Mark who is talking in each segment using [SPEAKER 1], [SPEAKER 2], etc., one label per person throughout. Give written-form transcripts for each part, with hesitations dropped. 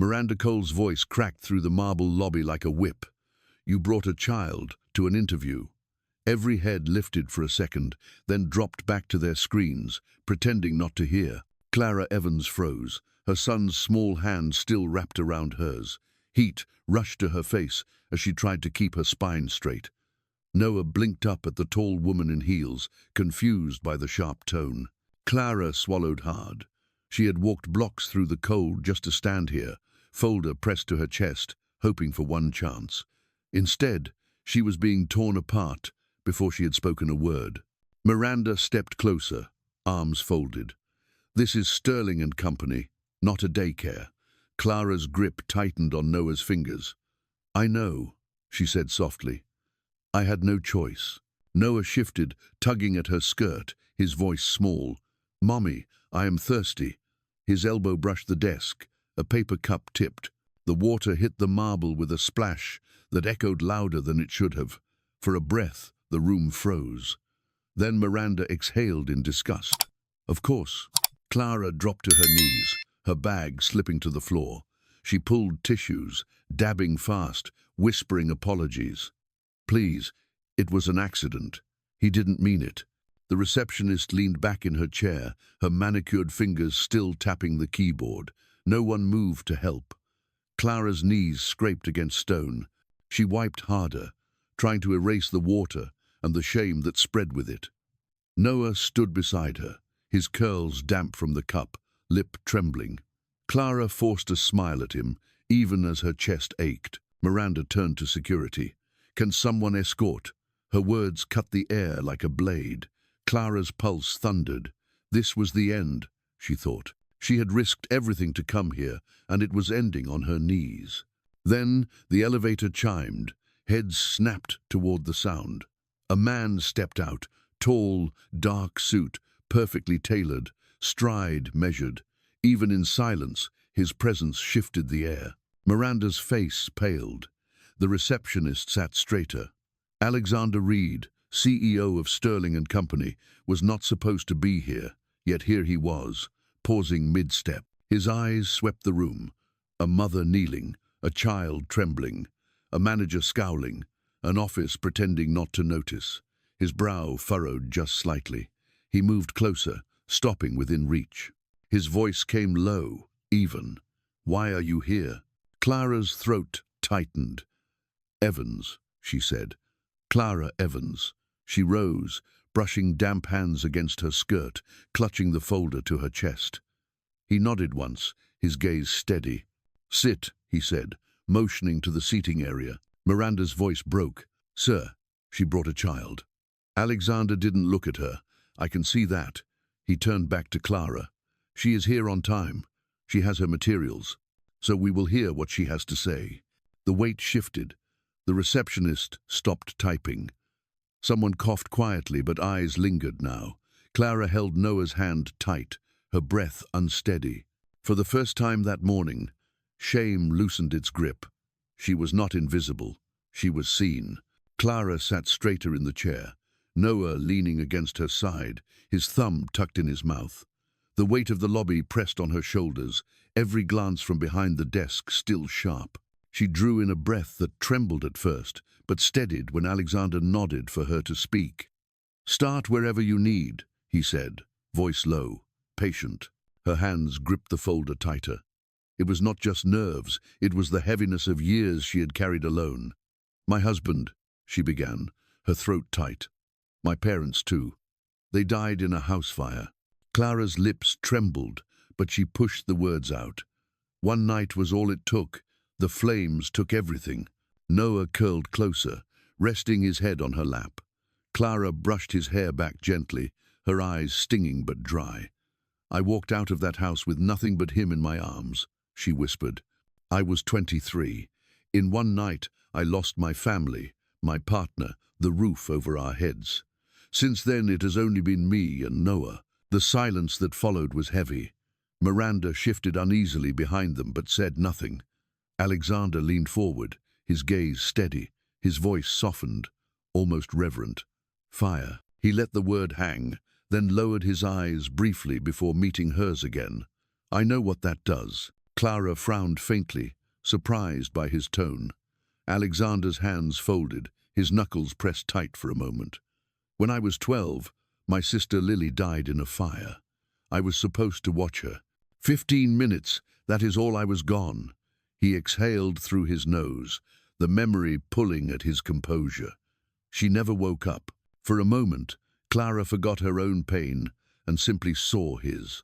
[SPEAKER 1] Miranda Cole's voice cracked through the marble lobby like a whip. "You brought a child to an interview." Every head lifted for a second, then dropped back to their screens, pretending not to hear. Clara Evans froze, her son's small hand still wrapped around hers. Heat rushed to her face as she tried to keep her spine straight. Noah blinked up at the tall woman in heels, confused by the sharp tone. Clara swallowed hard. She had walked blocks through the cold just to stand here, folder pressed to her chest, hoping for one chance. Instead, she was being torn apart before she had spoken a word. Miranda stepped closer, arms folded. "This is Sterling and Company, not a daycare." Clara's grip tightened on Noah's fingers. "I know," she said softly. "I had no choice." Noah shifted, tugging at her skirt, his voice small. "Mommy, I am thirsty." His elbow brushed the desk. A paper cup tipped. The water hit the marble with a splash that echoed louder than it should have. For a breath, the room froze. Then Miranda exhaled in disgust. "Of course." Clara dropped to her knees, her bag slipping to the floor. She pulled tissues, dabbing fast, whispering apologies. "Please, it was an accident. He didn't mean it." The receptionist leaned back in her chair, her manicured fingers still tapping the keyboard. No one moved to help. Clara's knees scraped against stone. She wiped harder, trying to erase the water and the shame that spread with it. Noah stood beside her, his curls damp from the cup, lip trembling. Clara forced a smile at him, even as her chest ached. Miranda turned to security. "Can someone escort?" Her words cut the air like a blade. Clara's pulse thundered. This was the end, she thought. She had risked everything to come here, and it was ending on her knees. Then the elevator chimed. Heads snapped toward the sound. A man stepped out, tall, dark suit, perfectly tailored, stride measured. Even in silence, his presence shifted the air. Miranda's face paled. The receptionist sat straighter. Alexander Reed, CEO of Sterling and Company, was not supposed to be here, yet here he was, pausing mid-step. His eyes swept the room. A mother kneeling, a child trembling, a manager scowling, an office pretending not to notice. His brow furrowed just slightly. He moved closer, stopping within reach. His voice came low, even. "Why are you here?" Clara's throat tightened. "Evans," she said. "Clara Evans." She rose, brushing damp hands against her skirt, clutching the folder to her chest. He nodded once, his gaze steady. "Sit," he said, motioning to the seating area. Miranda's voice broke. "Sir, she brought a child." Alexander didn't look at her. "I can see that." He turned back to Clara. "She is here on time. She has her materials. So we will hear what she has to say." The weight shifted. The receptionist stopped typing. Someone coughed quietly, but eyes lingered now. Clara held Noah's hand tight, her breath unsteady. For the first time that morning, shame loosened its grip. She was not invisible. She was seen. Clara sat straighter in the chair, Noah leaning against her side, his thumb tucked in his mouth. The weight of the lobby pressed on her shoulders, every glance from behind the desk still sharp. She drew in a breath that trembled at first, but steadied when Alexander nodded for her to speak. "Start wherever you need," he said, voice low, patient. Her hands gripped the folder tighter. It was not just nerves, it was the heaviness of years she had carried alone. "My husband," she began, her throat tight. "My parents, too. They died in a house fire." Clara's lips trembled, but she pushed the words out. One night was all it took. The flames took everything. Noah curled closer, resting his head on her lap. Clara brushed his hair back gently, her eyes stinging but dry. "I walked out of that house with nothing but him in my arms," she whispered. "I was 23. In one night, I lost my family, my partner, the roof over our heads. Since then, it has only been me and Noah." The silence that followed was heavy. Miranda shifted uneasily behind them but said nothing. Alexander leaned forward, his gaze steady, his voice softened, almost reverent. "Fire." He let the word hang, then lowered his eyes briefly before meeting hers again. "I know what that does." Clara frowned faintly, surprised by his tone. Alexander's hands folded, his knuckles pressed tight for a moment. When I was 12, my sister Lily died in a fire. I was supposed to watch her. 15 minutes, that is all I was gone. He exhaled through his nose, the memory pulling at his composure. She never woke up. For a moment, Clara forgot her own pain and simply saw his.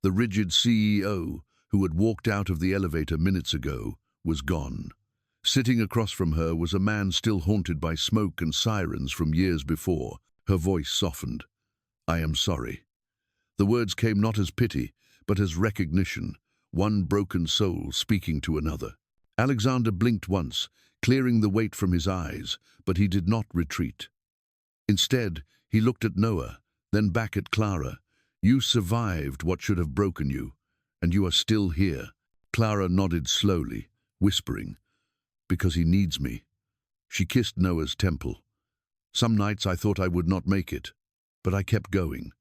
[SPEAKER 1] The rigid CEO, who had walked out of the elevator minutes ago, was gone. Sitting across from her was a man still haunted by smoke and sirens from years before. Her voice softened. "I am sorry." The words came not as pity, but as recognition, one broken soul speaking to another. Alexander blinked once, clearing the weight from his eyes, but he did not retreat. Instead, he looked at Noah, then back at Clara. "You survived what should have broken you, and you are still here." Clara nodded slowly, whispering, "Because he needs me." She kissed Noah's temple. "Some nights I thought I would not make it, but I kept going.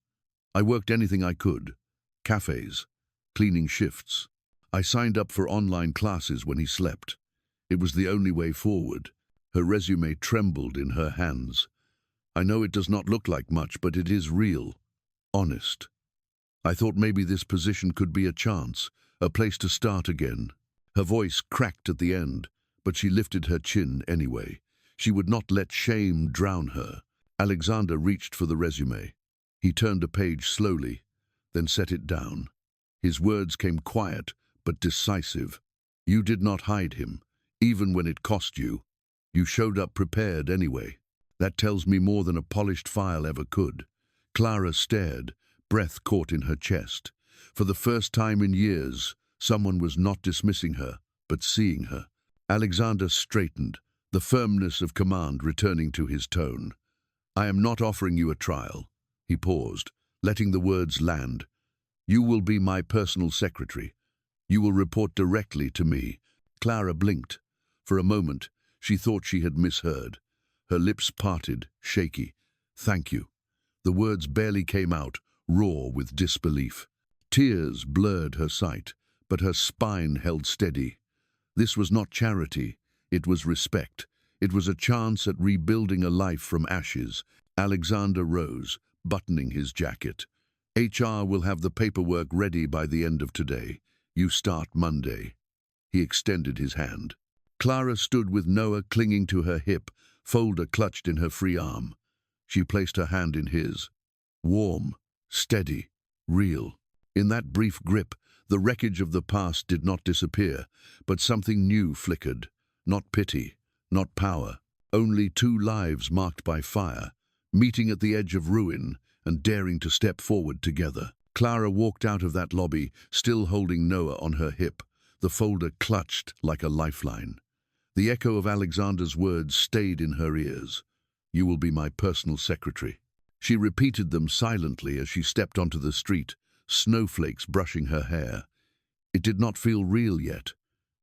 [SPEAKER 1] I worked anything I could. Cafes, cleaning shifts. I signed up for online classes when he slept. It was the only way forward." Her resume trembled in her hands. "I know it does not look like much, but it is real. Honest. I thought maybe this position could be a chance, a place to start again." Her voice cracked at the end, but she lifted her chin anyway. She would not let shame drown her. Alexander reached for the resume. He turned a page slowly, then set it down. His words came quiet but decisive. "You did not hide him, even when it cost you. You showed up prepared anyway. That tells me more than a polished file ever could." Clara stared, breath caught in her chest. For the first time in years, someone was not dismissing her, but seeing her. Alexander straightened, the firmness of command returning to his tone. "I am not offering you a trial." He paused, letting the words land. "You will be my personal secretary. You will report directly to me." Clara blinked. For a moment, she thought she had misheard. Her lips parted, shaky. "Thank you." The words barely came out, raw with disbelief. Tears blurred her sight, but her spine held steady. This was not charity, it was respect. It was a chance at rebuilding a life from ashes. Alexander rose, buttoning his jacket. "HR will have the paperwork ready by the end of today. You start Monday." He extended his hand. Clara stood with Noah clinging to her hip, folder clutched in her free arm. She placed her hand in his. Warm, steady, real. In that brief grip, the wreckage of the past did not disappear, but something new flickered. Not pity, not power, only two lives marked by fire, meeting at the edge of ruin and daring to step forward together. Clara walked out of that lobby, still holding Noah on her hip, the folder clutched like a lifeline. The echo of Alexander's words stayed in her ears. "You will be my personal secretary." She repeated them silently as she stepped onto the street, snowflakes brushing her hair. It did not feel real yet.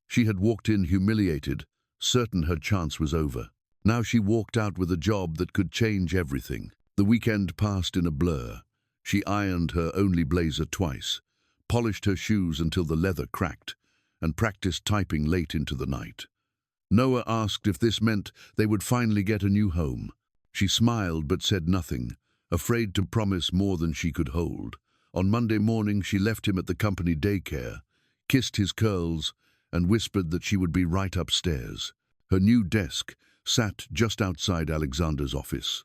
[SPEAKER 1] She had walked in humiliated, certain her chance was over. Now she walked out with a job that could change everything. The weekend passed in a blur. She ironed her only blazer twice, polished her shoes until the leather cracked, and practiced typing late into the night. Noah asked if this meant they would finally get a new home. She smiled but said nothing, afraid to promise more than she could hold. On Monday morning she left him at the company daycare, kissed his curls, and whispered that she would be right upstairs. Her new desk sat just outside Alexander's office.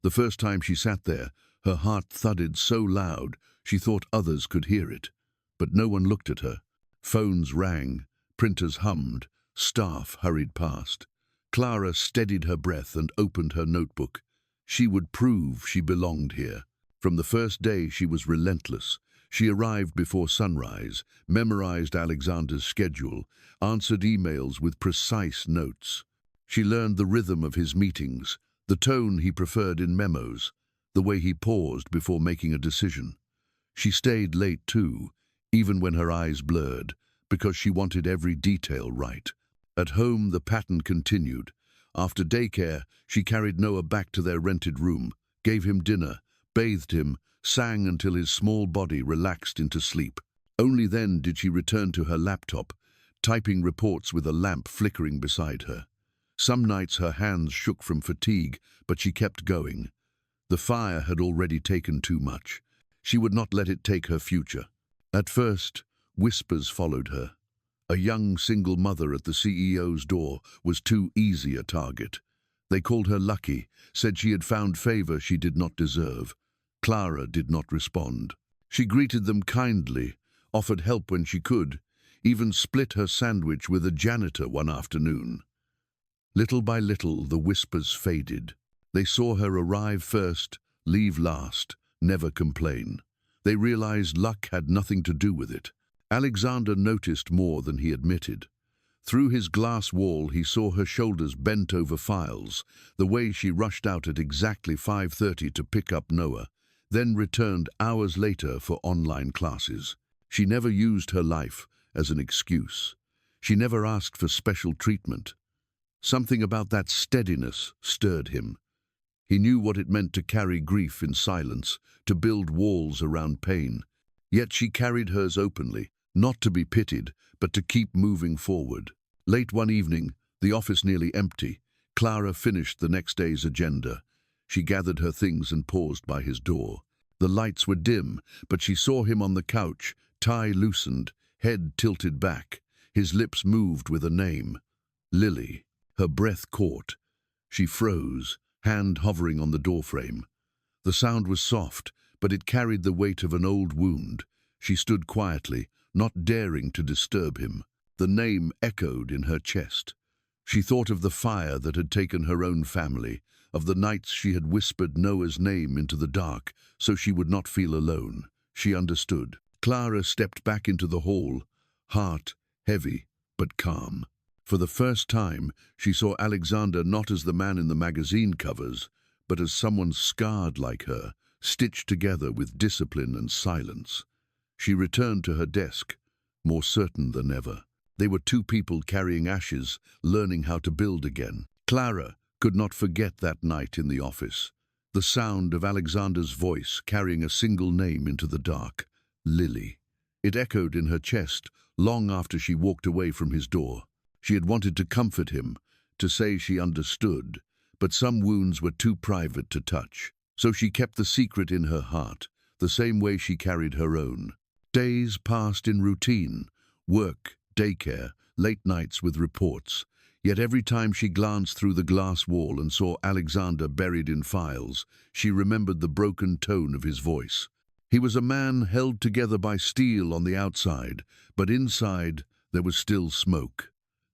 [SPEAKER 1] The first time she sat there, her heart thudded so loud she thought others could hear it. But no one looked at her. Phones rang, printers hummed, staff hurried past. Clara steadied her breath and opened her notebook. She would prove she belonged here. From the first day she was relentless. She arrived before sunrise, memorized Alexander's schedule, answered emails with precise notes. She learned the rhythm of his meetings, the tone he preferred in memos, the way he paused before making a decision. She stayed late too, even when her eyes blurred, because she wanted every detail right. At home, the pattern continued. After daycare, she carried Noah back to their rented room, gave him dinner, bathed him, sang until his small body relaxed into sleep. Only then did she return to her laptop, typing reports with a lamp flickering beside her. Some nights her hands shook from fatigue, but she kept going. The fire had already taken too much. She would not let it take her future. At first, whispers followed her. A young single mother at the CEO's door was too easy a target. They called her lucky, said she had found favor she did not deserve. Clara did not respond. She greeted them kindly, offered help when she could, even split her sandwich with a janitor one afternoon. Little by little, the whispers faded. They saw her arrive first, leave last, never complain. They realized luck had nothing to do with it. Alexander noticed more than he admitted. Through his glass wall, he saw her shoulders bent over files, the way she rushed out at exactly 5:30 to pick up Noah, then returned hours later for online classes. She never used her life as an excuse. She never asked for special treatment. Something about that steadiness stirred him. He knew what it meant to carry grief in silence, to build walls around pain. Yet she carried hers openly, not to be pitied, but to keep moving forward. Late one evening, the office nearly empty, Clara finished the next day's agenda. She gathered her things and paused by his door. The lights were dim, but she saw him on the couch, tie loosened, head tilted back. His lips moved with a name. Lily. Her breath caught. She froze, hand hovering on the doorframe. The sound was soft, but it carried the weight of an old wound. She stood quietly, not daring to disturb him. The name echoed in her chest. She thought of the fire that had taken her own family, of the nights she had whispered Noah's name into the dark so she would not feel alone. She understood. Clara stepped back into the hall, heart heavy but calm. For the first time, she saw Alexander not as the man in the magazine covers, but as someone scarred like her, stitched together with discipline and silence. She returned to her desk, more certain than ever. They were two people carrying ashes, learning how to build again. Clara could not forget that night in the office. The sound of Alexander's voice carrying a single name into the dark, Lily. It echoed in her chest long after she walked away from his door. She had wanted to comfort him, to say she understood, but some wounds were too private to touch. So she kept the secret in her heart, the same way she carried her own. Days passed in routine, work, daycare, late nights with reports. Yet every time she glanced through the glass wall and saw Alexander buried in files, she remembered the broken tone of his voice. He was a man held together by steel on the outside, but inside there was still smoke.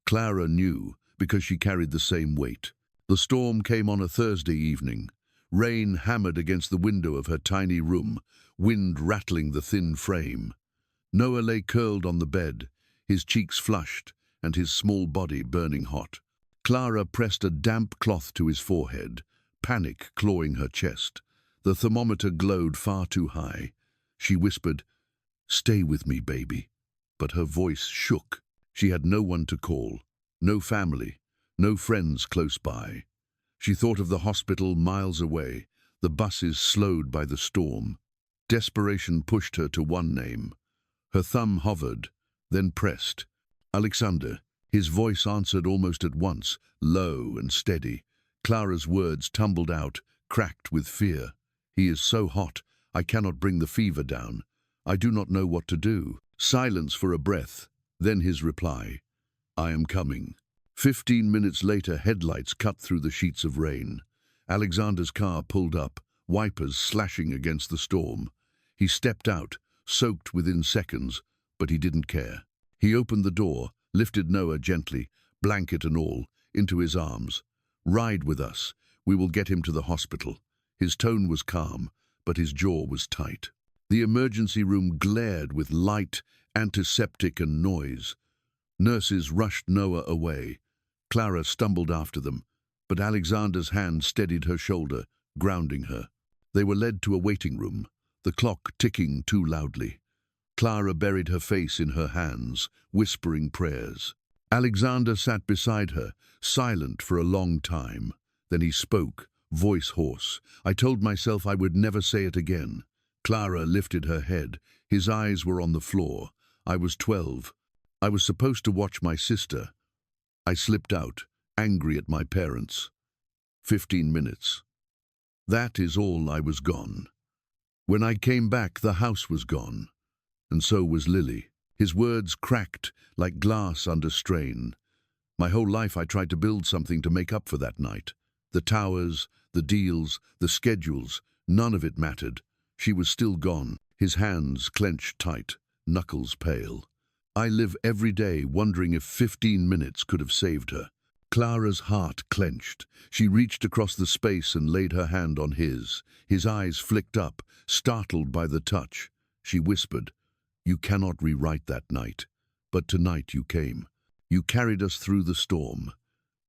[SPEAKER 1] Clara knew, because she carried the same weight. The storm came on a Thursday evening. Rain hammered against the window of her tiny room, wind rattling the thin frame. Noah lay curled on the bed, his cheeks flushed and his small body burning hot. Clara pressed a damp cloth to his forehead, panic clawing her chest. The thermometer glowed far too high. She whispered, "Stay with me, baby." But her voice shook. She had no one to call, no family, no friends close by. She thought of the hospital miles away, the buses slowed by the storm. Desperation pushed her to one name. Her thumb hovered, then pressed. Alexander. His voice answered almost at once, low and steady. Clara's words tumbled out, cracked with fear. "He is so hot, I cannot bring the fever down. I do not know what to do." Silence for a breath, then his reply, "I am coming." 15 minutes later, headlights cut through the sheets of rain. Alexander's car pulled up, wipers slashing against the storm. He stepped out, soaked within seconds, but he didn't care. He opened the door, lifted Noah gently, blanket and all, into his arms. "Ride with us. We will get him to the hospital." His tone was calm, but his jaw was tight. The emergency room glared with light, antiseptic and noise. Nurses rushed Noah away. Clara stumbled after them, but Alexander's hand steadied her shoulder, grounding her. They were led to a waiting room, the clock ticking too loudly. Clara buried her face in her hands, whispering prayers. Alexander sat beside her, silent for a long time. Then he spoke, voice hoarse. "I told myself I would never say it again." Clara lifted her head. His eyes were on the floor. I was 12. I was supposed to watch my sister. I slipped out, angry at my parents. 15 minutes. That is all. I was gone. When I came back, the house was gone. And so was Lily. His words cracked like glass under strain. My whole life I tried to build something to make up for that night. The towers, the deals, the schedules, none of it mattered. She was still gone, his hands clenched tight, knuckles pale. I live every day wondering if 15 minutes could have saved her. Clara's heart clenched. She reached across the space and laid her hand on his. His eyes flicked up, startled by the touch. She whispered, "You cannot rewrite that night. But tonight you came. You carried us through the storm.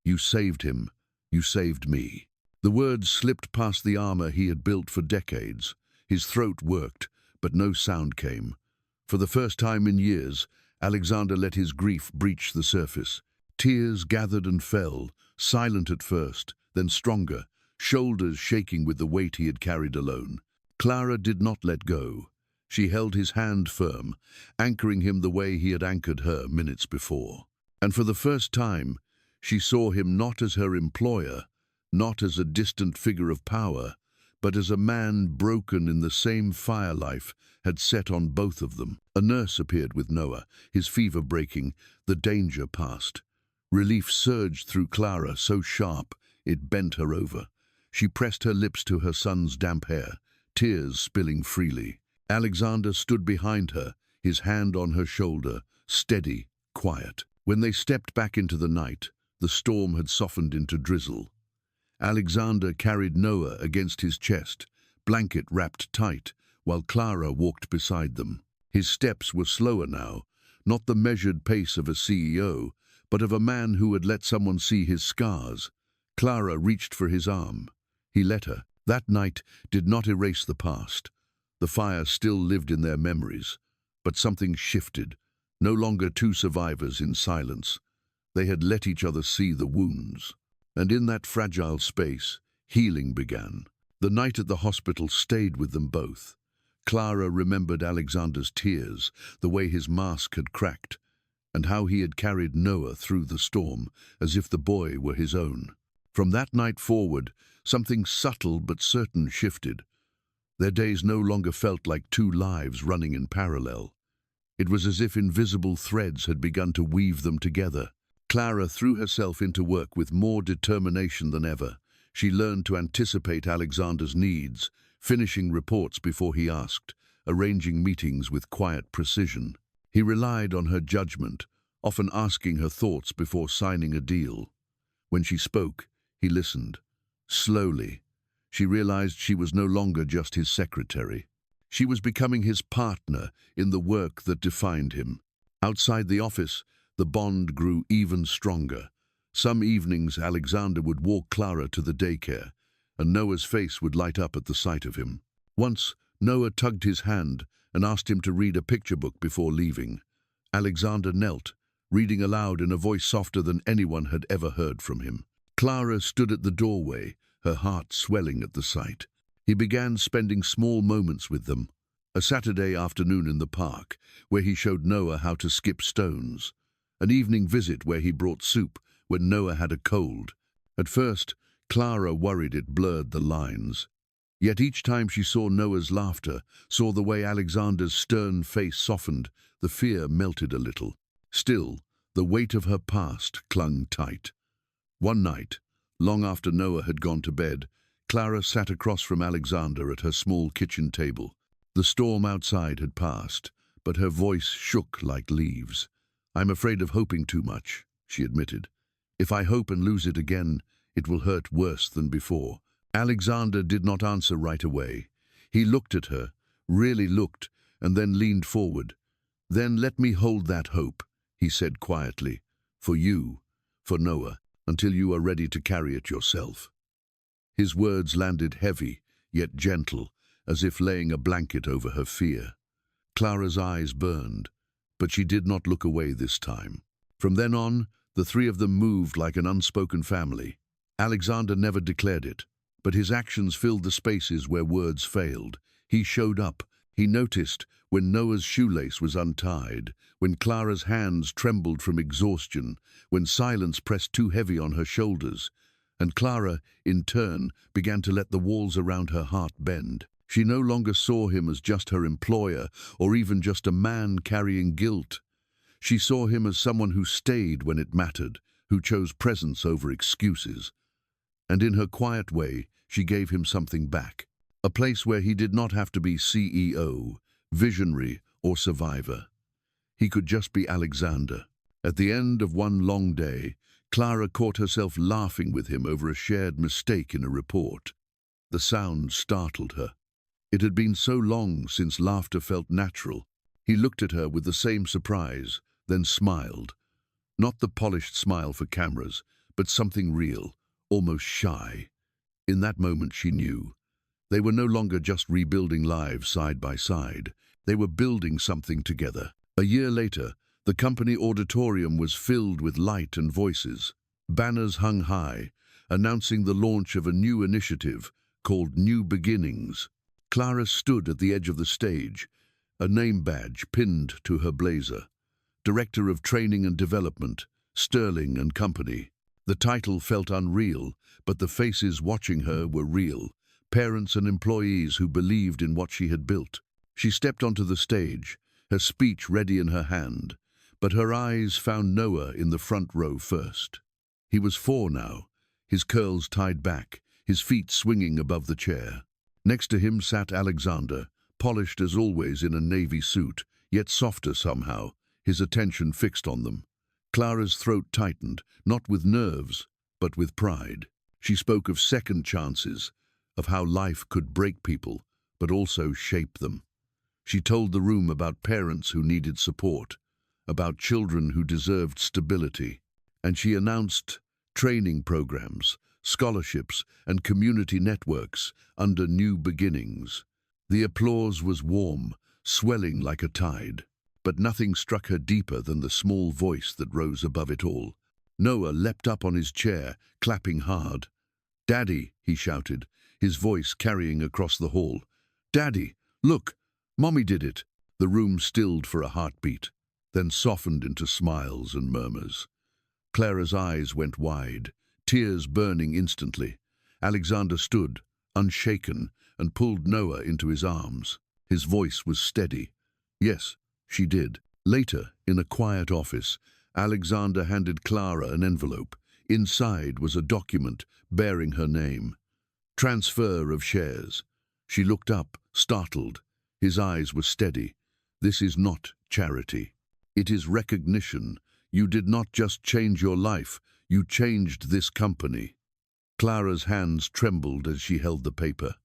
[SPEAKER 1] You saved him. You saved me." The words slipped past the armor he had built for decades. His throat worked, but no sound came. For the first time in years, Alexander let his grief breach the surface. Tears gathered and fell, silent at first, then stronger, shoulders shaking with the weight he had carried alone. Clara did not let go. She held his hand firm, anchoring him the way he had anchored her minutes before. And for the first time, she saw him not as her employer, not as a distant figure of power, but as a man broken in the same fire life had set on both of them. A nurse appeared with Noah, his fever breaking, the danger past. Relief surged through Clara, so sharp it bent her over. She pressed her lips to her son's damp hair, tears spilling freely. Alexander stood behind her, his hand on her shoulder, steady, quiet. When they stepped back into the night, the storm had softened into drizzle. Alexander carried Noah against his chest, blanket wrapped tight, while Clara walked beside them. His steps were slower now, not the measured pace of a CEO, but of a man who had let someone see his scars. Clara reached for his arm. He let her. That night did not erase the past. The fire still lived in their memories, but something shifted. No longer two survivors in silence. They had let each other see the wounds. And in that fragile space, healing began. The night at the hospital stayed with them both. Clara remembered Alexander's tears, the way his mask had cracked, and how he had carried Noah through the storm, as if the boy were his own. From that night forward, something subtle but certain shifted. Their days no longer felt like two lives running in parallel. It was as if invisible threads had begun to weave them together. Clara threw herself into work with more determination than ever. She learned to anticipate Alexander's needs, finishing reports before he asked, arranging meetings with quiet precision. He relied on her judgment, often asking her thoughts before signing a deal. When she spoke, he listened. Slowly, she realized she was no longer just his secretary. She was becoming his partner in the work that defined him. Outside the office, the bond grew even stronger. Some evenings, Alexander would walk Clara to the daycare, and Noah's face would light up at the sight of him. Once, Noah tugged his hand and asked him to read a picture book before leaving. Alexander knelt, reading aloud in a voice softer than anyone had ever heard from him. Clara stood at the doorway, her heart swelling at the sight. He began spending small moments with them. A Saturday afternoon in the park, where he showed Noah how to skip stones. An evening visit where he brought soup when Noah had a cold. At first, Clara worried it blurred the lines. Yet each time she saw Noah's laughter, saw the way Alexander's stern face softened, the fear melted a little. Still, the weight of her past clung tight. One night, long after Noah had gone to bed, Clara sat across from Alexander at her small kitchen table. The storm outside had passed, but her voice shook like leaves. "I'm afraid of hoping too much," she admitted. "If I hope and lose it again, it will hurt worse than before." Alexander did not answer right away. He looked at her, really looked, and then leaned forward. "Then let me hold that hope," he said quietly, "for you, for Noah, until you are ready to carry it yourself." His words landed heavy, yet gentle, as if laying a blanket over her fear. Clara's eyes burned, but she did not look away this time. From then on, the three of them moved like an unspoken family. Alexander never declared it, but his actions filled the spaces where words failed. He showed up, He noticed when Noah's shoelace was untied, when Clara's hands trembled from exhaustion, when silence pressed too heavy on her shoulders, and Clara, in turn, began to let the walls around her heart bend. She no longer saw him as just her employer or even just a man carrying guilt. She saw him as someone who stayed when it mattered, who chose presence over excuses. And in her quiet way, she gave him something back. A place where he did not have to be CEO, visionary, or survivor. He could just be Alexander. At the end of one long day, Clara caught herself laughing with him over a shared mistake in a report. The sound startled her. It had been so long since laughter felt natural. He looked at her with the same surprise, then smiled. Not the polished smile for cameras, but something real, almost shy. In that moment she knew. They were no longer just rebuilding lives side by side. They were building something together. A year later, the company auditorium was filled with light and voices. Banners hung high, announcing the launch of a new initiative called New Beginnings. Clara stood at the edge of the stage, a name badge pinned to her blazer. Director of Training and Development, Sterling and Company. The title felt unreal, but the faces watching her were real. Parents and employees who believed in what she had built. She stepped onto the stage, her speech ready in her hand, but her eyes found Noah in the front row first. He was 4 now, his curls tied back, his feet swinging above the chair. Next to him sat Alexander, polished as always in a navy suit, yet softer somehow, his attention fixed on them. Clara's throat tightened, not with nerves, but with pride. She spoke of second chances, of how life could break people, but also shape them. She told the room about parents who needed support, about children who deserved stability, and she announced training programs, scholarships, and community networks under New Beginnings. The applause was warm, swelling like a tide, but nothing struck her deeper than the small voice that rose above it all. Noah leapt up on his chair, clapping hard. "Daddy," he shouted, his voice carrying across the hall. "Daddy, look, Mommy did it." The room stilled for a heartbeat, then softened into smiles and murmurs. Clara's eyes went wide, tears burning instantly. Alexander stood, unshaken, and pulled Noah into his arms. His voice was steady. Yes, she did. Later, in a quiet office, Alexander handed Clara an envelope. Inside was a document bearing her name. Transfer of shares. She looked up, startled. His eyes were steady. "This is not charity. It is recognition. You did not just change your life, you changed this company." Clara's hands trembled as she held the paper.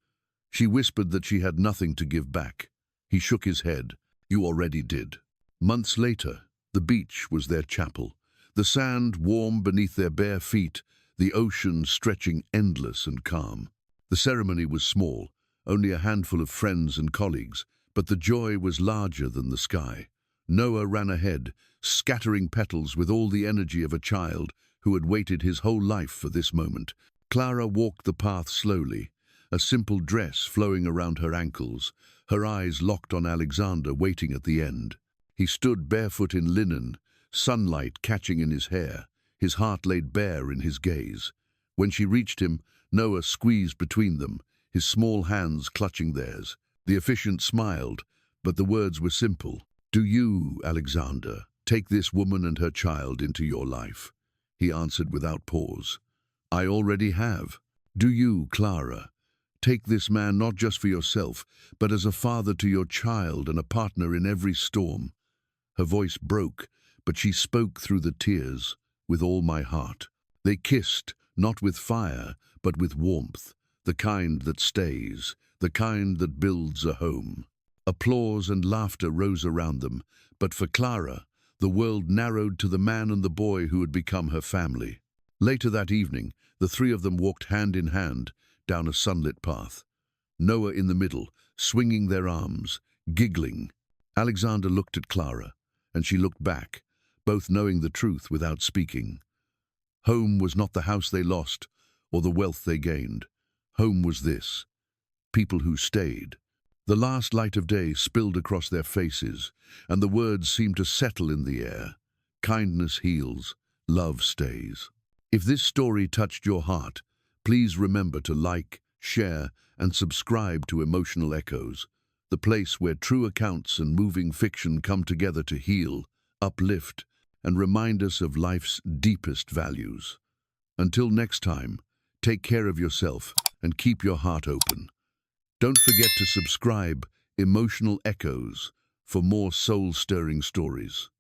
[SPEAKER 1] She whispered that she had nothing to give back. He shook his head. "You already did." Months later, the beach was their chapel. The sand warm beneath their bare feet, the ocean stretching endless and calm. The ceremony was small, only a handful of friends and colleagues, but the joy was larger than the sky. Noah ran ahead, scattering petals with all the energy of a child who had waited his whole life for this moment. Clara walked the path slowly, a simple dress flowing around her ankles, her eyes locked on Alexander waiting at the end. He stood barefoot in linen, sunlight catching in his hair, his heart laid bare in his gaze. When she reached him, Noah squeezed between them, his small hands clutching theirs. The officiant smiled, but the words were simple. "Do you, Alexander, take this woman and her child into your life?" He answered without pause. "I already have. Do you, Clara, take this man not just for yourself, but as a father to your child and a partner in every storm?" Her voice broke, but she spoke through the tears. "With all my heart." They kissed, not with fire, but with warmth, the kind that stays, the kind that builds a home. Applause and laughter rose around them, but for Clara, the world narrowed to the man and the boy who had become her family. Later that evening, the 3 of them walked hand in hand down a sunlit path. Noah in the middle, swinging their arms, giggling. Alexander looked at Clara, and she looked back, both knowing the truth without speaking. Home was not the house they lost, or the wealth they gained. Home was this: people who stayed, The last light of day spilled across their faces, and the words seemed to settle in the air. Kindness heals, love stays. If this story touched your heart, please remember to like, share, and subscribe to Emotional Echoes, the place where true accounts and moving fiction come together to heal, uplift, and remind us of life's deepest values. Until next time, take care of yourself and keep your heart open. Don't forget to subscribe Emotional Echoes for more soul-stirring stories.